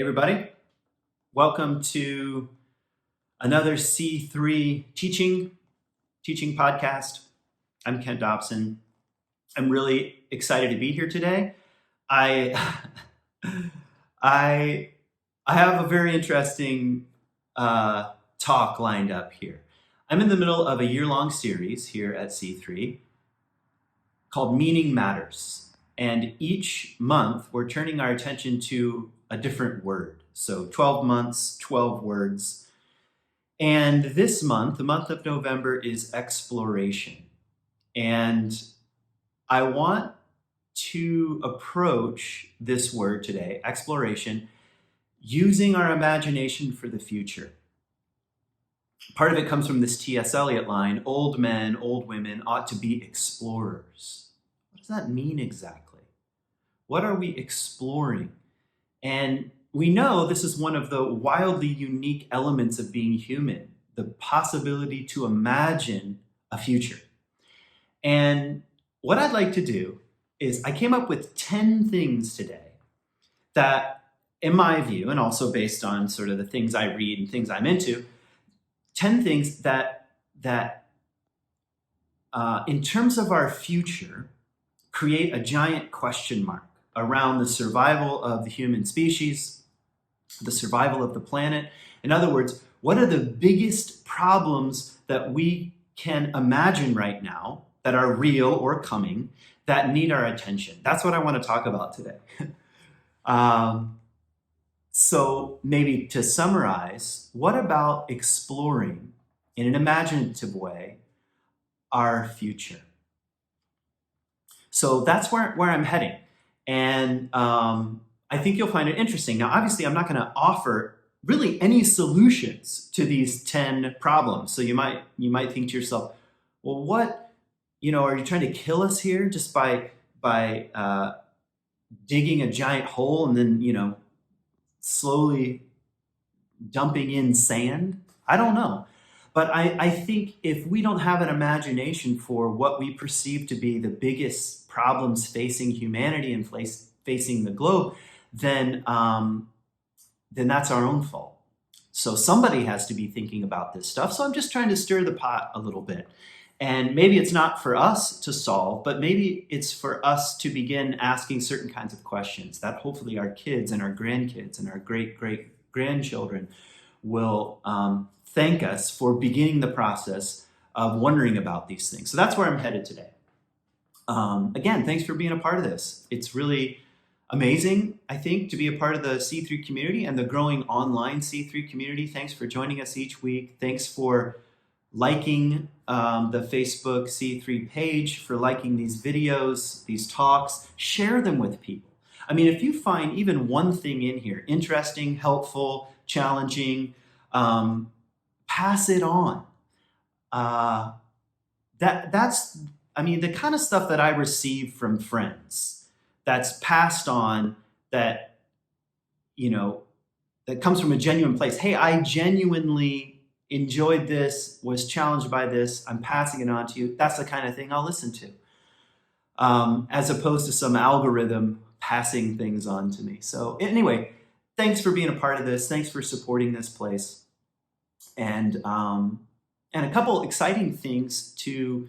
Hey everybody, welcome to another C3 teaching podcast. I'm Ken Dobson. I'm really excited to be here today. I I I have a very interesting talk lined up here. I'm in the middle of a year-long series here at C3 called Meaning Matters. And each month we're turning our attention to a different word. So 12 months, 12 words. And this month, the month of November, is exploration. And I want to approach this word today, exploration, using our imagination for the future. Part of it comes from this T.S. Eliot line, old men, old women ought to be explorers. What does that mean exactly? What are we exploring? And we know this is one of the wildly unique elements of being human, the possibility to imagine a future. And what I'd like to do is I came up with 10 things today that, in my view, and also based on sort of the things I read and things I'm into, 10 things that in terms of our future, create a giant question mark around the survival of the human species, the survival of the planet. In other words, what are the biggest problems that we can imagine right now that are real or coming that need our attention? That's what I want to talk about today. So maybe to summarize, what about exploring in an imaginative way our future? So that's where I'm heading. And I think you'll find it interesting. Now, obviously, I'm not going to offer really any solutions to these 10 problems. So you might think to yourself, well, what, are you trying to kill us here just by digging a giant hole and then, slowly dumping in sand? I don't know. But I think if we don't have an imagination for what we perceive to be the biggest problems facing humanity and facing the globe, then that's our own fault. So somebody has to be thinking about this stuff. So I'm just trying to stir the pot a little bit. And maybe it's not for us to solve, but maybe it's for us to begin asking certain kinds of questions that hopefully our kids and our grandkids and our great-great-grandchildren will thank us for beginning the process of wondering about these things. So that's where I'm headed today. Again, thanks for being a part of this. It's really amazing, I think, to be a part of the C3 community and the growing online C3 community. Thanks for joining us each week. Thanks for liking the Facebook C3 page, for liking these videos, these talks. Share them with people. I mean, if you find even one thing in here interesting, helpful, challenging, pass it on. That's the kind of stuff that I receive from friends that's passed on, that comes from a genuine place. Hey, I genuinely enjoyed this, was challenged by this, I'm passing it on to you. That's the kind of thing I'll listen to, as opposed to some algorithm passing things on to me. So anyway, thanks for being a part of this. Thanks for supporting this place. And a couple exciting things to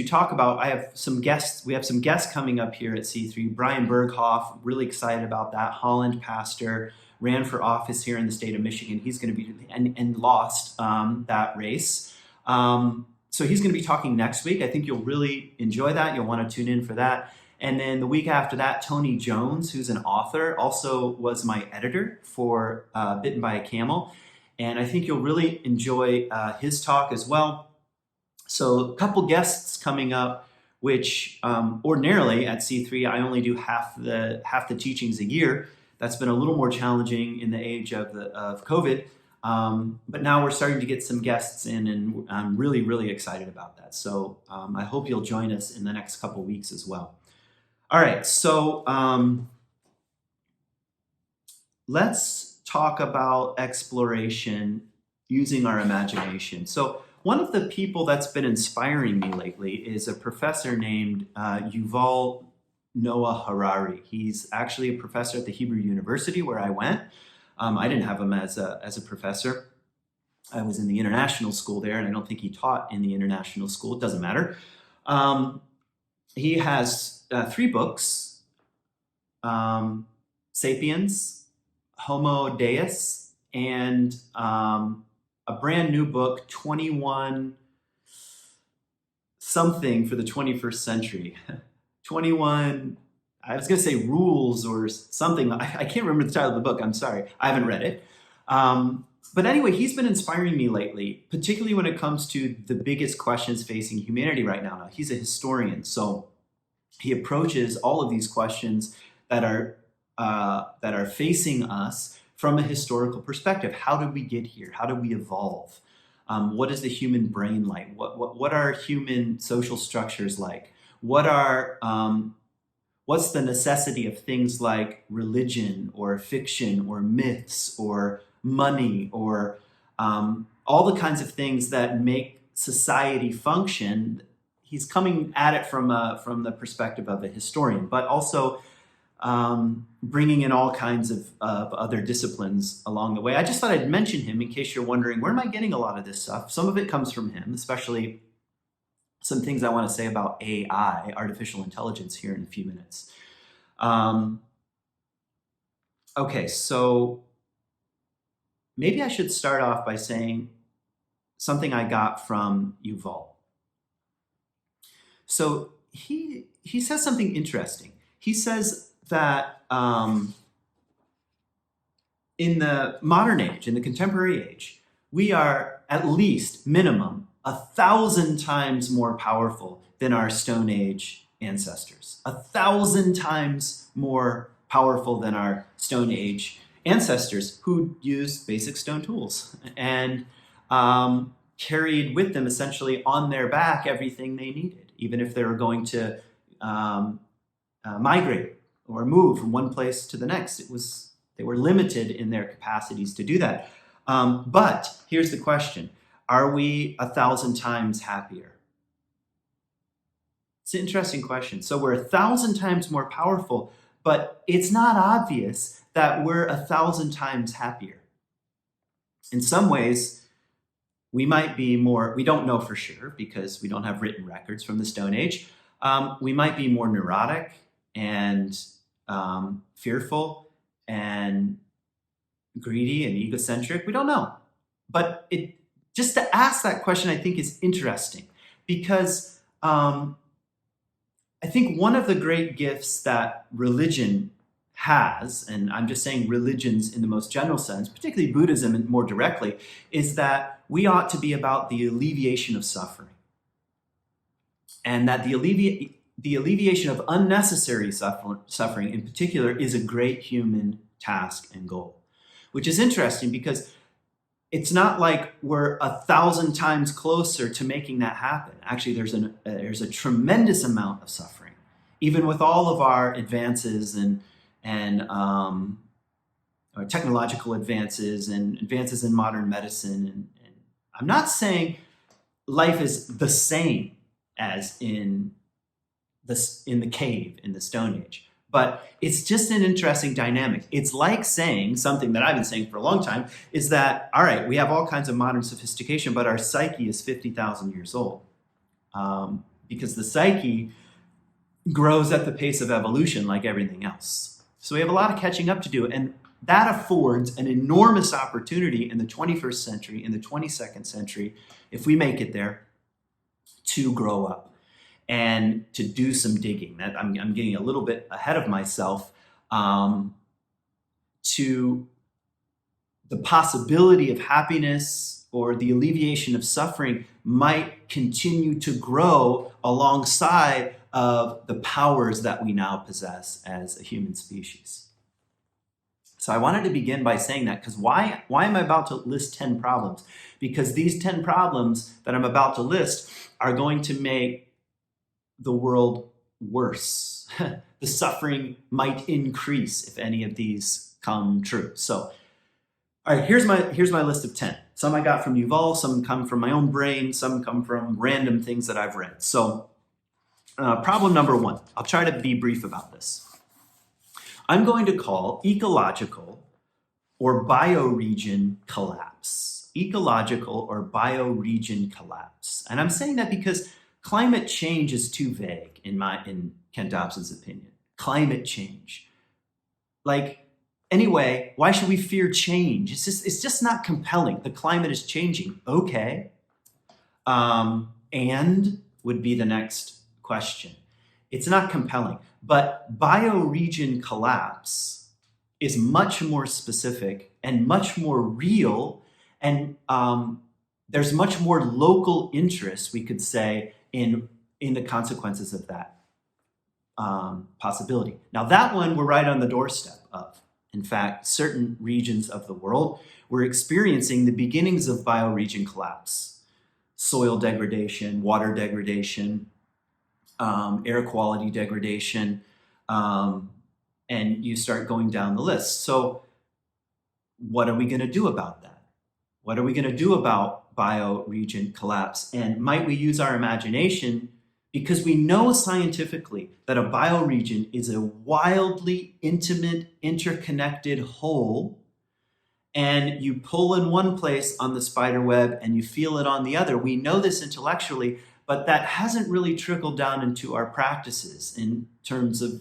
talk about. I have some guests. We have some guests coming up here at C3. Brian Berghoff, really excited about that. Holland pastor, ran for office here in the state of Michigan. He's going to be and lost that race. So he's going to be talking next week. I think you'll really enjoy that. You'll want to tune in for that. And then the week after that, Tony Jones, who's an author, also was my editor for Bitten by a Camel. And I think you'll really enjoy his talk as well. So a couple guests coming up, which ordinarily at C3, I only do half the teachings a year. That's been a little more challenging in the age of COVID. But now we're starting to get some guests in, and I'm really, really excited about that. So I hope you'll join us in the next couple weeks as well. All right, so let's talk about exploration using our imagination. So one of the people that's been inspiring me lately is a professor named Yuval Noah Harari. He's actually a professor at the Hebrew University where I went. I didn't have him as a professor. I was in the international school there, and I don't think he taught in the international school. It doesn't matter. Um, he has 3 books, Sapiens, Homo Deus, and a brand new book, 21 something for the 21st century. 21, I was going to say rules or something. I can't remember the title of the book. I'm sorry. I haven't read it. But anyway, he's been inspiring me lately, particularly when it comes to the biggest questions facing humanity right now. Now, he's a historian, so he approaches all of these questions that are facing us from a historical perspective. How did we get here? How did we evolve? What is the human brain like? What are human social structures like? What's the necessity of things like religion or fiction or myths or money or all the kinds of things that make society function? He's coming at it from the perspective of a historian, but also bringing in all kinds of other disciplines along the way. I just thought I'd mention him in case you're wondering, where am I getting a lot of this stuff? Some of it comes from him, especially some things I want to say about AI, artificial intelligence, here in a few minutes. Okay, so maybe I should start off by saying something I got from Yuval. So he says something interesting. He says that in the modern age, in the contemporary age, we are at least minimum 1,000 times more powerful than our Stone Age ancestors. 1,000 times more powerful than our Stone Age ancestors who used basic stone tools and carried with them essentially on their back everything they needed, even if they were going to migrate or move from one place to the next. They were limited in their capacities to do that. But here's the question. Are we 1,000 times happier? It's an interesting question. So we're 1,000 times more powerful, but it's not obvious that we're 1,000 times happier. In some ways, we might be more, we don't know for sure because we don't have written records from the Stone Age. We might be more neurotic and fearful and greedy and egocentric. We don't know. But just to ask that question, I think, is interesting because I think one of the great gifts that religion has, and I'm just saying religions in the most general sense, particularly Buddhism and more directly, is that we ought to be about the alleviation of suffering. And that the alleviation of unnecessary suffering in particular is a great human task and goal, which is interesting because it's not like we're 1,000 times closer to making that happen. Actually, there's a tremendous amount of suffering, even with all of our advances and or technological advances and advances in modern medicine. And I'm not saying life is the same as in the cave in the Stone Age, but it's just an interesting dynamic. It's like saying something that I've been saying for a long time is that, all right, we have all kinds of modern sophistication, but our psyche is 50,000 years old because the psyche grows at the pace of evolution like everything else. So we have a lot of catching up to do, and that affords an enormous opportunity in the 21st century, in the 22nd century, if we make it there, to grow up and to do some digging. I'm getting a little bit ahead of myself to the possibility of happiness or the alleviation of suffering might continue to grow alongside of the powers that we now possess as a human species. So I wanted to begin by saying that because why am I about to list 10 problems? Because these 10 problems that I'm about to list are going to make the world worse. The suffering might increase if any of these come true. So, all right, here's my list of 10. Some I got from Yuval, some come from my own brain, some come from random things that I've read. So Problem number one, I'll try to be brief about this. I'm going to call ecological or bioregion collapse. Ecological or bioregion collapse. And I'm saying that because climate change is too vague in Ken Dobson's opinion. Climate change. Like, anyway, why should we fear change? It's just not compelling. The climate is changing. Okay. And would be the next question. It's not compelling, but bioregion collapse is much more specific and much more real, and there's much more local interest, we could say, in the consequences of that possibility. Now, that one we're right on the doorstep of. In fact, certain regions of the world we're experiencing the beginnings of bioregion collapse. Soil degradation, water degradation, air quality degradation, and you start going down the list. So what are we going to do about that? What are we going to do about bioregion collapse? And might we use our imagination, because we know scientifically that a bioregion is a wildly intimate, interconnected whole, and you pull in one place on the spider web and you feel it on the other. We know this intellectually, but that hasn't really trickled down into our practices in terms of,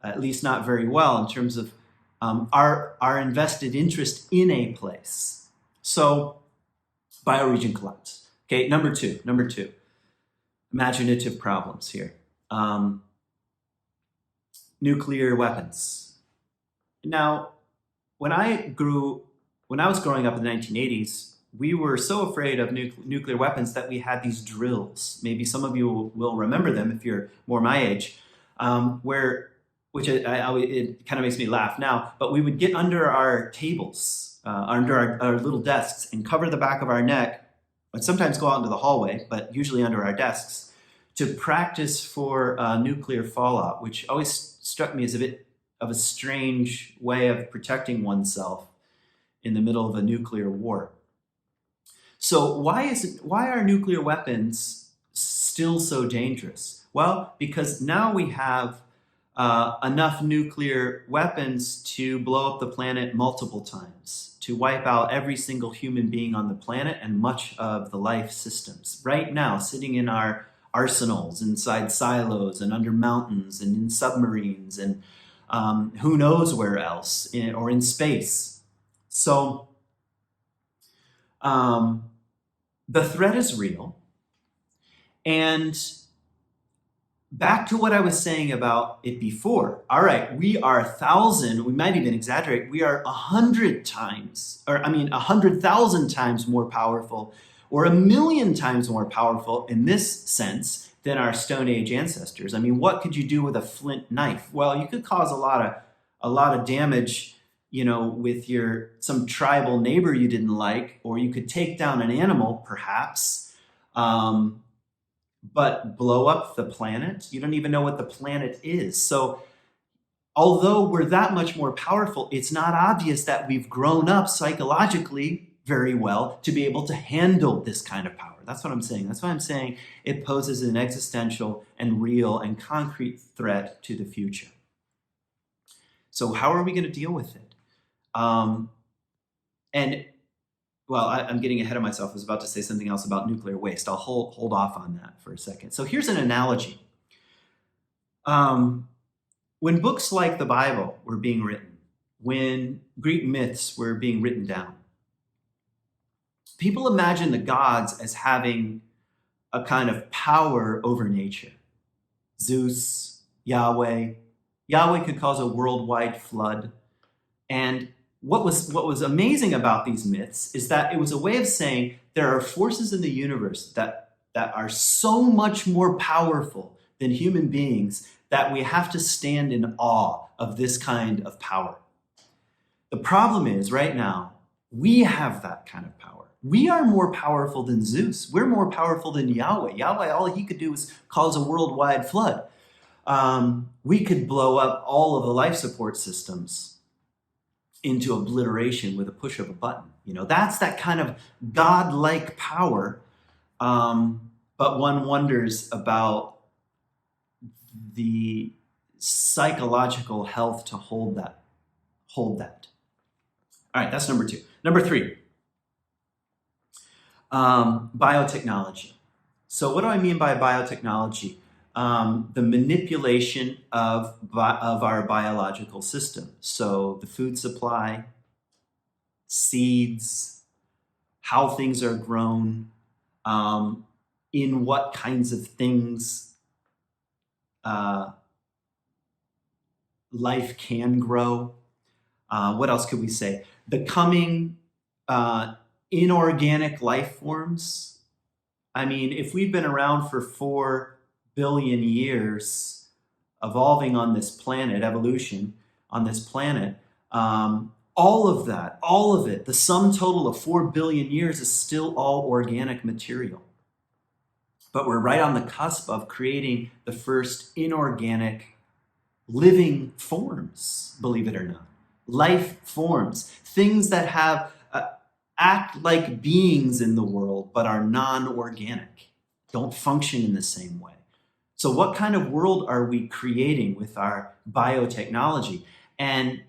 at least not very well, in terms of our invested interest in a place. So, bioregion collapse. Okay, number two, imaginative problems here. Nuclear weapons. Now, when I was growing up in the 1980s, we were so afraid of nuclear weapons that we had these drills. Maybe some of you will remember them if you're more my age, which it kind of makes me laugh now, but we would get under our tables, under our little desks, and cover the back of our neck, and sometimes go out into the hallway, but usually under our desks, to practice for nuclear fallout, which always struck me as a bit of a strange way of protecting oneself in the middle of a nuclear war. So why are nuclear weapons still so dangerous? Well, because now we have enough nuclear weapons to blow up the planet multiple times, to wipe out every single human being on the planet and much of the life systems. Right now, sitting in our arsenals, inside silos and under mountains and in submarines and who knows where else, or in space. So the threat is real. And back to what I was saying about it before. All right, we are 1,000, we might even exaggerate, we are 100 times, 100,000 times more powerful, or 1,000,000 times more powerful in this sense than our Stone Age ancestors. I mean, what could you do with a flint knife? Well, you could cause a lot of damage, with some tribal neighbor you didn't like, or you could take down an animal, perhaps, but blow up the planet? You don't even know what the planet is. So although we're that much more powerful, it's not obvious that we've grown up psychologically very well to be able to handle this kind of power. That's what I'm saying. That's why I'm saying it poses an existential and real and concrete threat to the future. So how are we going to deal with it? I'm getting ahead of myself. I was about to say something else about nuclear waste. I'll hold off on that for a second. So here's an analogy. When books like the Bible were being written, when Greek myths were being written down, people imagine the gods as having a kind of power over nature. Zeus, Yahweh. Yahweh could cause a worldwide flood. And what was amazing about these myths is that it was a way of saying there are forces in the universe that are so much more powerful than human beings that we have to stand in awe of this kind of power. The problem is, right now, we have that kind of power. We are more powerful than Zeus. We're more powerful than Yahweh. Yahweh, all he could do was cause a worldwide flood. We could blow up all of the life support systems into obliteration with a push of a button. That's that kind of godlike power. But one wonders about the psychological health to hold that. Hold that. All right, that's number two. Number three, biotechnology. So what do I mean by biotechnology? The manipulation of our biological system. So the food supply, seeds, how things are grown, in what kinds of things life can grow. What else could we say? The coming inorganic life forms. I mean, if we've been around for 4 billion years, evolving on this planet, evolution on this planet, all of that, all of it, the sum total of 4 billion years is still all organic material. But we're right on the cusp of creating the first inorganic living forms, believe it or not. Life forms, things that have act like beings in the world, but are non-organic, don't function in the same way. So what kind of world are we creating with our biotechnology? And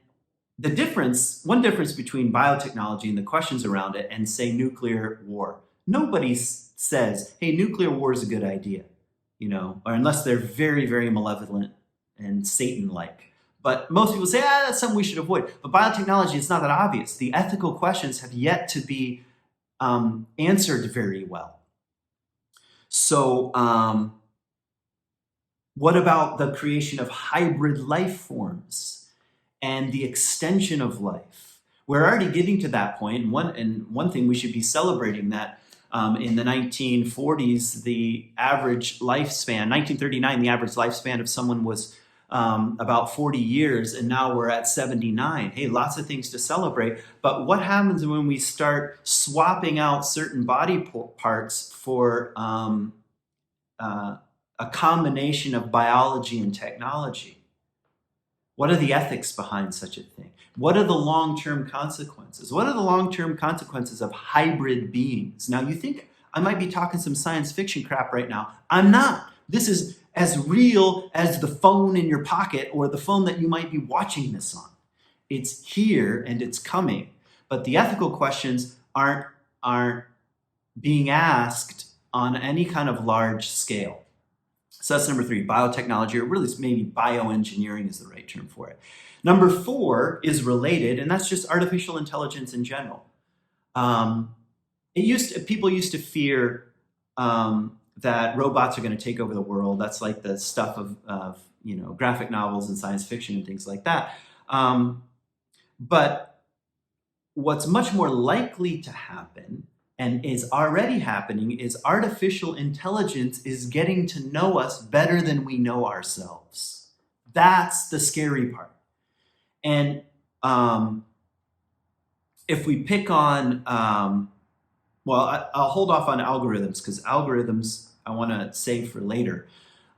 the difference, one difference between biotechnology and the questions around it and say nuclear war, nobody says, hey, nuclear war is a good idea, you know, or unless they're very, very malevolent and Satan-like. But most people say, that's something we should avoid. But biotechnology, it's not that obvious. The ethical questions have yet to be answered very well. So what about the creation of hybrid life forms and the extension of life? We're already getting to that point. And one thing we should be celebrating that in the 1940s, the average lifespan, 1939, the average lifespan of someone was about 40 years, and now we're at 79. Hey, lots of things to celebrate. But what happens when we start swapping out certain body parts for a combination of biology and technology? What are the ethics behind such a thing? What are the long-term consequences? What are the long-term consequences of hybrid beings? Now, you think I might be talking some science fiction crap right now. I'm not. This is as real as the phone in your pocket or the phone that you might be watching this on. It's here and it's coming. But the ethical questions aren't being asked on any kind of large scale. So that's number three, biotechnology, or really maybe bioengineering is the right term for it. Number four is related, and that's just artificial intelligence in general. People used to fear that robots are going to take over the world. That's like the stuff of graphic novels and science fiction and things like that. But what's much more likely to happen and is already happening is artificial intelligence is getting to know us better than we know ourselves. That's the scary part. And if we pick on, I'll hold off on algorithms because algorithms I want to save for later.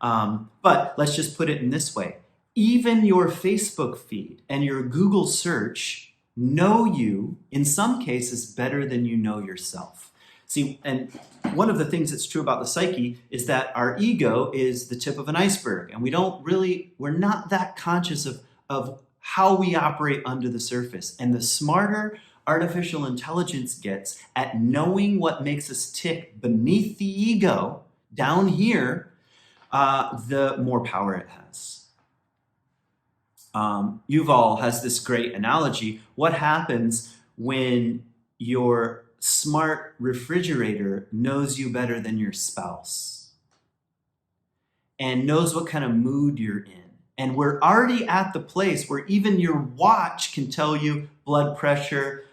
But let's just put it in this way. Even your Facebook feed and your Google search know you, in some cases, better than you know yourself. See, and one of the things that's true about the psyche is that our ego is the tip of an iceberg, and we're not that conscious of how we operate under the surface. And the smarter artificial intelligence gets at knowing what makes us tick beneath the ego, down here, the more power it has. Yuval has this great analogy. What happens when your smart refrigerator knows you better than your spouse and knows what kind of mood you're in? And we're already at the place where even your watch can tell you blood pressure,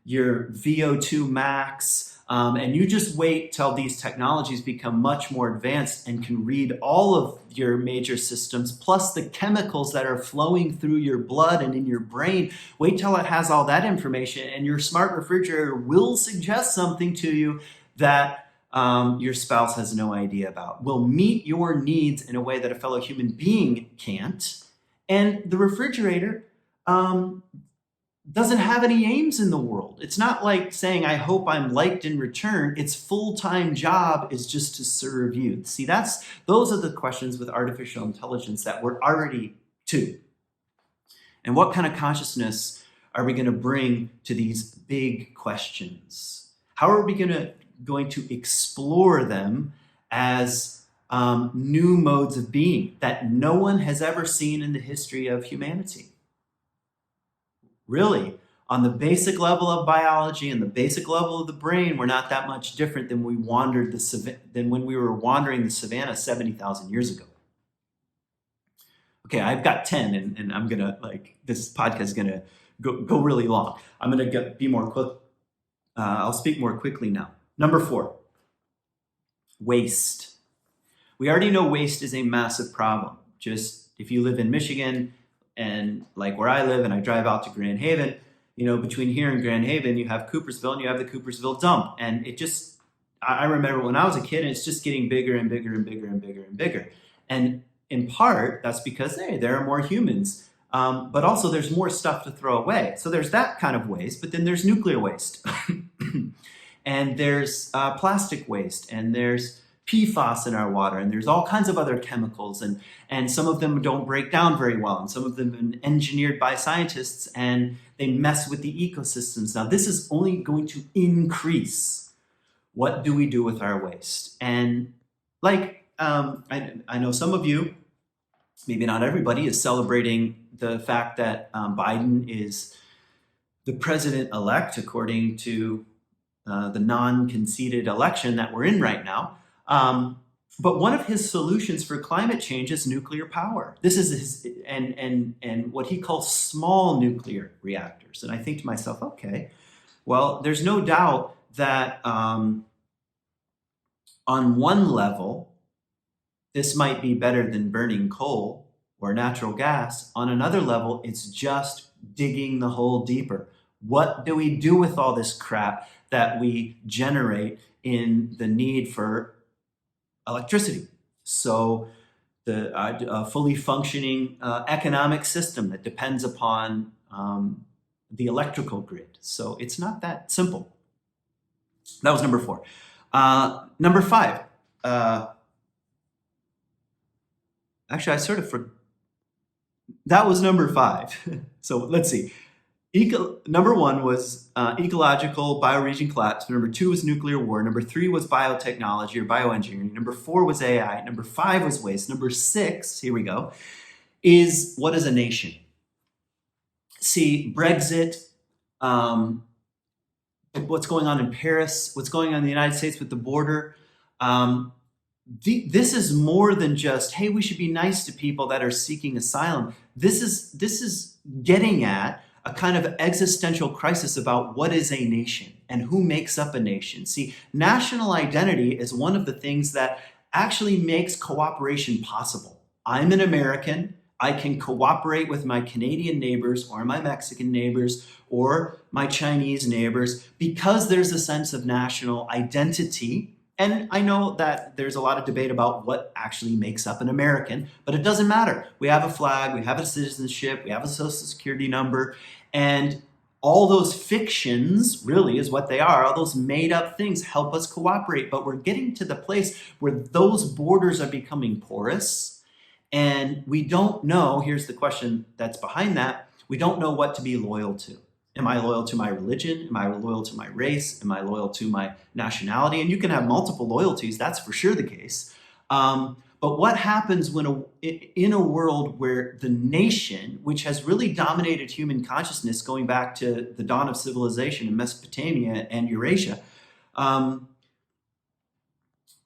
your VO2 max, and you just wait till these technologies become much more advanced and can read all of your major systems, plus the chemicals that are flowing through your blood and in your brain. Wait till it has all that information, and your smart refrigerator will suggest something to you that your spouse has no idea about, will meet your needs in a way that a fellow human being can't. And the refrigerator, doesn't have any aims in the world. It's not like saying, I hope I'm liked in return. Its full-time job is just to serve you. See, those are the questions with artificial intelligence that we're already to. And what kind of consciousness are we going to bring to these big questions? How are we going to explore them as new modes of being that no one has ever seen in the history of humanity? Really, on the basic level of biology and the basic level of the brain, we're not that much different than when we were wandering the savannah 70,000 years ago. Okay, I've got 10, and I'm gonna, this podcast is gonna go really long. I'm gonna be more quick. I'll speak more quickly now. Number 4, waste. We already know waste is a massive problem. Just if you live in Michigan, and like where I live, and I drive out to Grand Haven, between here and Grand Haven, you have Coopersville, and you have the Coopersville dump. And I remember when I was a kid, and it's just getting bigger and bigger and bigger and bigger and bigger. And in part, that's because, hey, there are more humans, but also there's more stuff to throw away. So there's that kind of waste, but then there's nuclear waste. And there's plastic waste, and there's PFAS in our water, and there's all kinds of other chemicals, and some of them don't break down very well, and some of them have been engineered by scientists, and they mess with the ecosystems. Now, this is only going to increase. What do we do with our waste? And I know some of you, maybe not everybody, is celebrating the fact that Biden is the president-elect according to the non-conceded election that we're in right now. But one of his solutions for climate change is nuclear power. This is and what he calls small nuclear reactors. And I think to myself, okay, well, there's no doubt that on one level, this might be better than burning coal or natural gas. On another level, it's just digging the hole deeper. What do we do with all this crap that we generate in the need for electricity? So the fully functioning economic system that depends upon the electrical grid. So it's not that simple. That was number 4. Number 5. Actually, I sort of forgot. That was number 5. So let's see. Number 1 was ecological bioregion collapse. Number 2 was nuclear war. Number 3 was biotechnology or bioengineering. Number 4 was AI. Number 5 was waste. Number 6, here we go, is what is a nation? See, Brexit, what's going on in Paris, what's going on in the United States with the border. This is more than just, hey, we should be nice to people that are seeking asylum. This is getting at a kind of existential crisis about what is a nation and who makes up a nation. See, national identity is one of the things that actually makes cooperation possible. I'm an American. I can cooperate with my Canadian neighbors or my Mexican neighbors or my Chinese neighbors because there's a sense of national identity. And I know that there's a lot of debate about what actually makes up an American, but it doesn't matter. We have a flag, we have a citizenship, we have a social security number, and all those fictions really is what they are. All those made up things help us cooperate, but we're getting to the place where those borders are becoming porous, and we don't know, here's the question that's behind that, we don't know what to be loyal to. Am I loyal to my religion? Am I loyal to my race? Am I loyal to my nationality? And you can have multiple loyalties, that's for sure the case. But what happens when in a world where the nation, which has really dominated human consciousness going back to the dawn of civilization in Mesopotamia and Eurasia,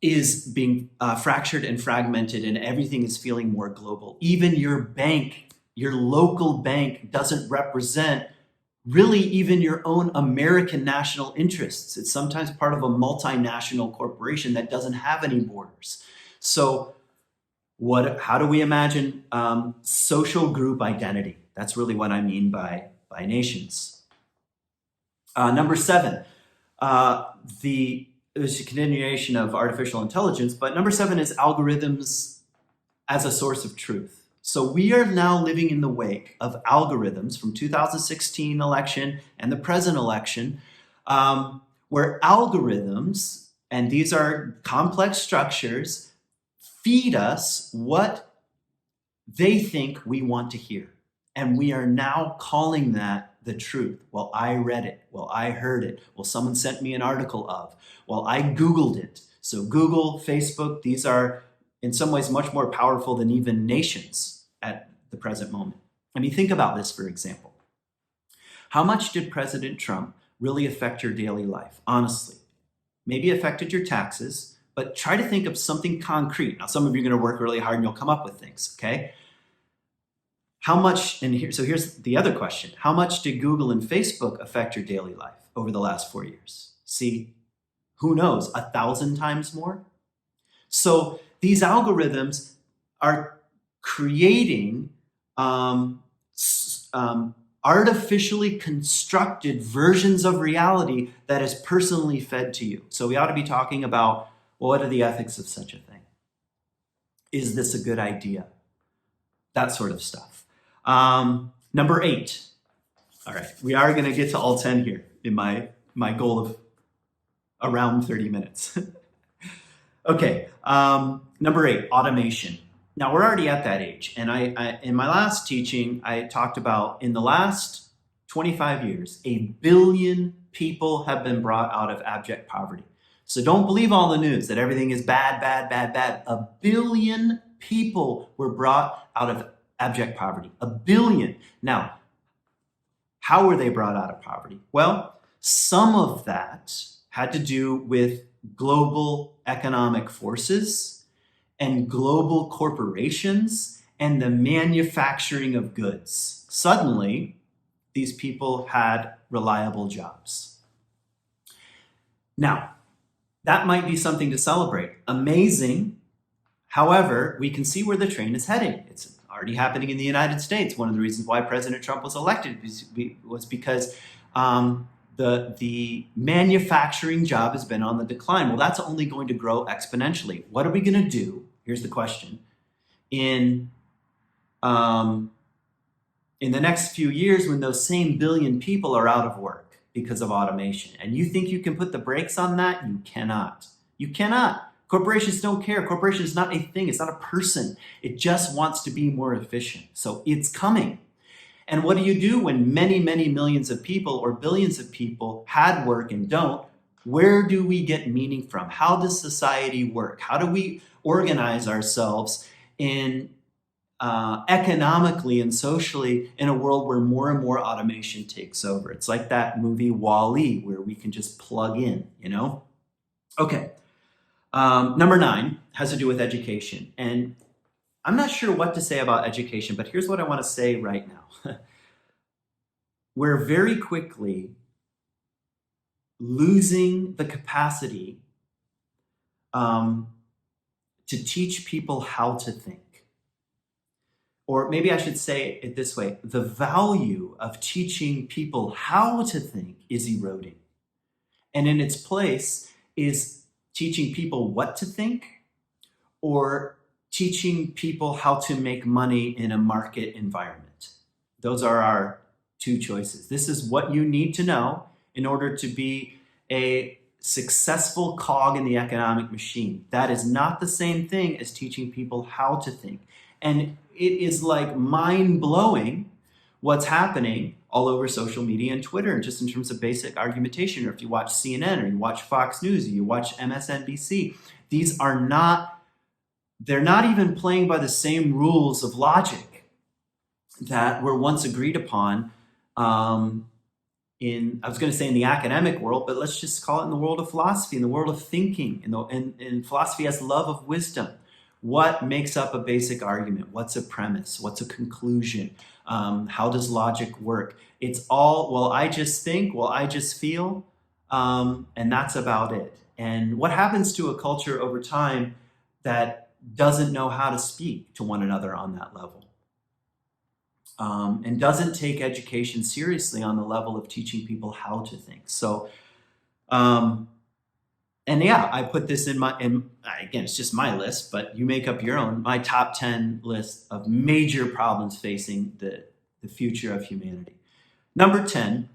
is being fractured and fragmented, and everything is feeling more global. Even your bank, your local bank, doesn't represent really even your own American national interests. It's sometimes part of a multinational corporation that doesn't have any borders. So how do we imagine social group identity? That's really what I mean by nations. Number 7, there's a continuation of artificial intelligence, but number 7 is algorithms as a source of truth. So we are now living in the wake of algorithms from 2016 election and the present election, where algorithms, and these are complex structures, feed us what they think we want to hear. And we are now calling that the truth. Well, I read it. Well, I heard it. Well, someone sent me an article of. Well, I Googled it. So Google, Facebook, these are in some ways much more powerful than even nations at the present moment. I mean, think about this, for example. How much did President Trump really affect your daily life? Honestly, maybe affected your taxes, but try to think of something concrete. Now, some of you are going to work really hard and you'll come up with things, okay? How much, and here's the other question. How much did Google and Facebook affect your daily life over the last 4 years? See, who knows, 1,000 times more? So these algorithms are creating artificially constructed versions of reality that is personally fed to you. So we ought to be talking about, well, what are the ethics of such a thing? Is this a good idea? That sort of stuff. Number 8. All right, we are going to get to all 10 here in my goal of around 30 minutes. Okay, number 8, automation. Now we're already at that age, and I in my last teaching I talked about in the last 25 years, 1 billion people have been brought out of abject poverty. So don't believe all the news that everything is bad, bad, bad, bad. 1 billion people were brought out of abject poverty. 1 billion. Now, how were they brought out of poverty? Well, some of that had to do with global economic forces and global corporations and the manufacturing of goods. Suddenly, these people had reliable jobs. Now, that might be something to celebrate. Amazing. However, we can see where the train is heading. It's already happening in the United States. One of the reasons why President Trump was elected was because the manufacturing job has been on the decline. Well, that's only going to grow exponentially. What are we going to do? Here's the question. In the next few years, when those same 1 billion people are out of work because of automation, and you think you can put the brakes on that? You cannot. You cannot. Corporations don't care. Corporation is not a thing. It's not a person. It just wants to be more efficient. So it's coming. And what do you do when many, many millions of people or billions of people had work and don't? Where do we get meaning from? How does society work? How do we organize ourselves in economically and socially in a world where more and more automation takes over? It's like that movie Wall-E, where we can just plug in, you know? Okay. Number 9 has to do with education. And I'm not sure what to say about education, but here's what I want to say right now. We're very quickly losing the capacity to teach people how to think. Or maybe I should say it this way: the value of teaching people how to think is eroding. And in its place is teaching people what to think, or teaching people how to make money in a market environment. Those are our 2 choices. This is what you need to know in order to be a successful cog in the economic machine. That is not the same thing as teaching people how to think. And it is like mind-blowing what's happening all over social media and Twitter, and just in terms of basic argumentation, or if you watch CNN or you watch Fox News or you watch MSNBC, they're not even playing by the same rules of logic that were once agreed upon I was going to say in the academic world, but let's just call it in the world of philosophy, in the world of thinking, in philosophy as love of wisdom. What makes up a basic argument? What's a premise? What's a conclusion? How does logic work? It's all, well, I just think, well, I just feel, and that's about it. And what happens to a culture over time that doesn't know how to speak to one another on that level? And doesn't take education seriously on the level of teaching people how to think. So And yeah, I put this in again, it's just my list, but you make up your own, my top 10 list of major problems facing the future of humanity. Number 10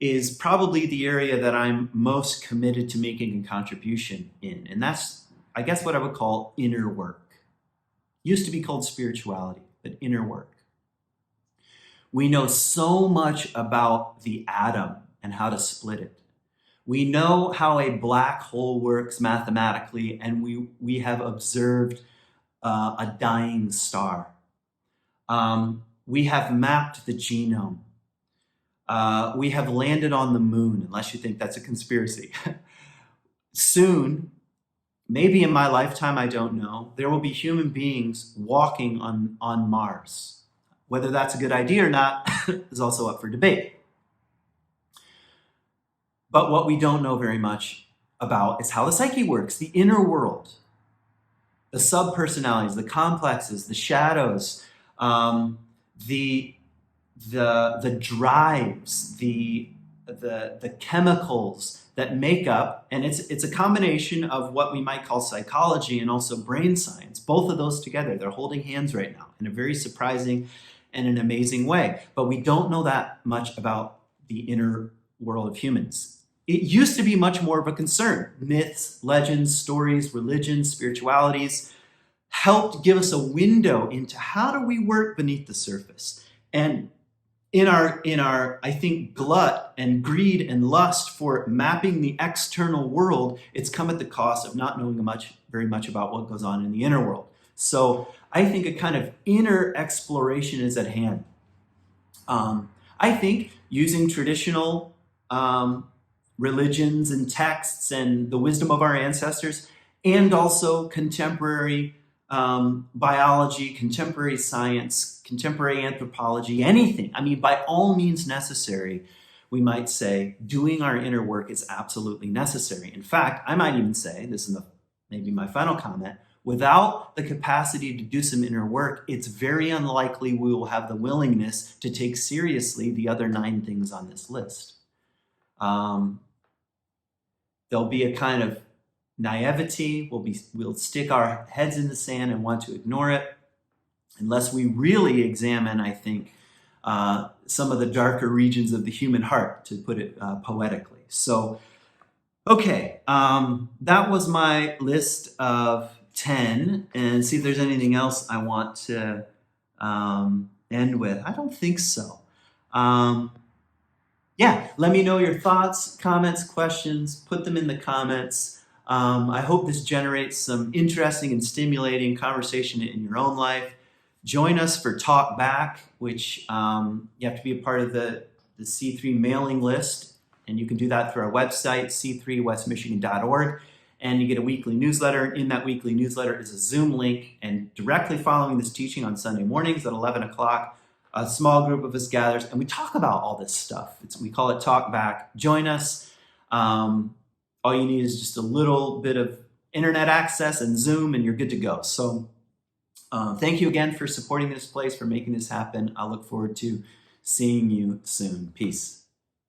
is probably the area that I'm most committed to making a contribution in. And that's, I guess, what I would call inner work. Used to be called spirituality, but inner work. We know so much about the atom and how to split it. We know how a black hole works mathematically, and we have observed a dying star. We have mapped the genome. We have landed on the moon, unless you think that's a conspiracy. Soon, maybe in my lifetime, I don't know, there will be human beings walking on Mars. Whether that's a good idea or not is also up for debate. But what we don't know very much about is how the psyche works, the inner world, the subpersonalities, the complexes, the shadows, the drives, the chemicals that make up, and it's a combination of what we might call psychology and also brain science. Both of those together, they're holding hands right now in a very surprising and an amazing way. But we don't know that much about the inner world of humans. It used to be much more of a concern. Myths, legends, stories, religions, spiritualities helped give us a window into how do we work beneath the surface. And in our I think, glut and greed and lust for mapping the external world, it's come at the cost of not knowing very much about what goes on in the inner world. So I think a kind of inner exploration is at hand. I think using traditional religions and texts and the wisdom of our ancestors, and also contemporary biology, contemporary science, contemporary anthropology, anything. I mean, by all means necessary, we might say doing our inner work is absolutely necessary. In fact, I might even say, this is maybe my final comment, without the capacity to do some inner work, it's very unlikely we will have the willingness to take seriously the other 9 things on this list. There'll be a kind of naivety. We'll stick our heads in the sand and want to ignore it, unless we really examine, I think, some of the darker regions of the human heart, to put it poetically. So, okay, that was my list of 10, and see if there's anything else I want to end with. I don't think so. Yeah, let me know your thoughts, comments, questions. Put them in the comments. I hope this generates some interesting and stimulating conversation in your own life. Join us for Talk Back, which you have to be a part of the C3 mailing list, and you can do that through our website, c3westmichigan.org, and you get a weekly newsletter. In that weekly newsletter is a Zoom link, and directly following this teaching on Sunday mornings at 11 o'clock, a small group of us gathers, and we talk about all this stuff. We call it Talk Back. Join us. All you need is just a little bit of internet access and Zoom, and you're good to go. So thank you again for supporting this place, for making this happen. I look forward to seeing you soon. Peace.